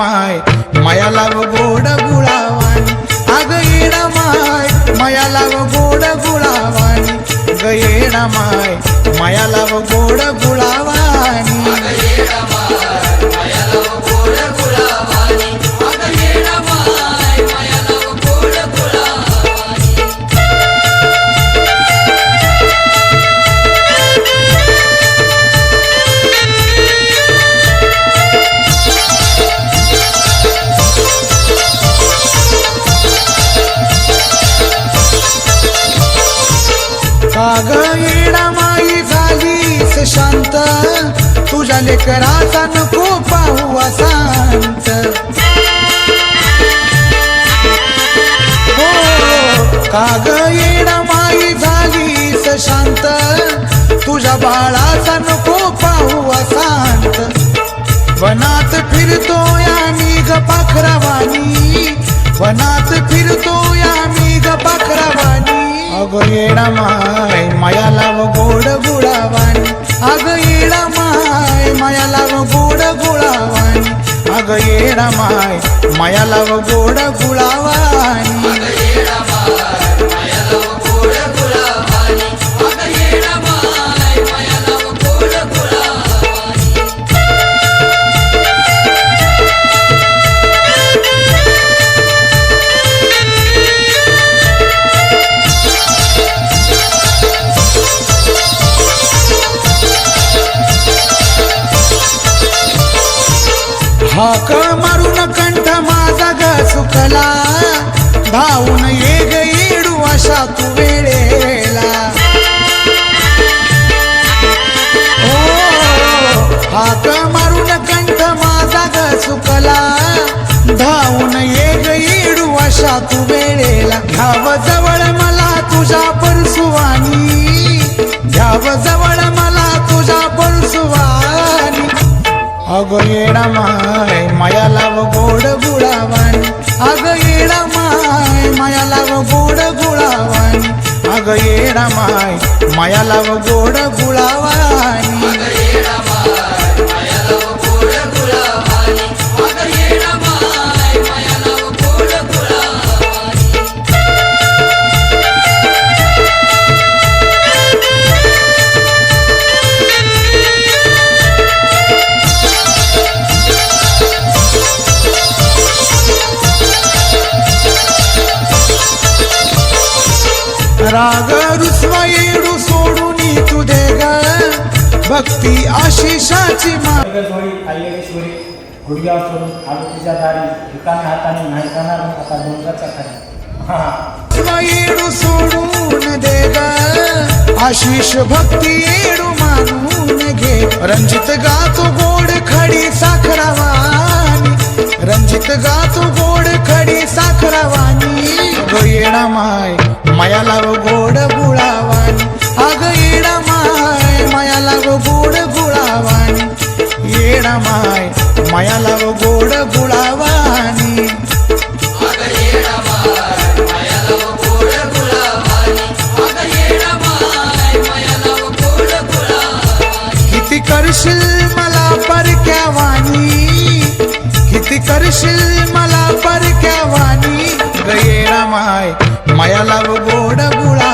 माय माया लाव गोड गुळावानी अग येडा माय माया लाव गोड गुळावानी ग येडा माय माया लाव गोड गुळावानी काग येडा माई झालीस शांत तुझ्या लेकराचा नको पाहू असांत हो काग येडा माई झालीस शांत तुझ्या बाळाचा नको पाहू असांत वनात फिरतोय आम्ही ग पाखरावानी वनात फिरतोय आम्ही ग पाखरावानी अग येडा माय माया लाव गोड गुळावानी अग येडा माय माया लाव गोड गुळावानी अग येडा माय माया लाव गोड गुळावानी हाक मारून कंठ माझा ग सुखला धावून ये ग येडू अशा तू वेळेला ओ हाक मारून कंठ माझा ग सुखला धावून ये ग येडू अशा तू वेळेला घ्याव जवळ मला तुझ्या परसुवानी घ्याव जवळ मला तुझ्या परसुवानी अग येडा माय माया लाव गोड गुळावानी अग येडा माय माया लाव गोड गुळावानी अग येडा माय माया लाव गोड गुळावानी राग रुसवा येडू सोडून तू दे ग भक्ती आशिषाची गुडघ्यावर सोडून आलोतीच्या दारी रिकाम्या हाताने नाही जाणार आता डोंगराच्या खाली येडू सोडून दे ग आशिष भक्ती येडू मानून घे रंजित गातो गोड खडी साखरावानी रंजित गातो गोड खडी साखरावानी अग येडा माय माया लाव गोड गुळावानी अग येडा माय माया लाव गोड गुळावानी येडा माय माया लाव गोड गुळावानी किती करशील मला परक्यावानी किती करशील मला परक्यावानी ग येडा माय माया लाव गोड गुळा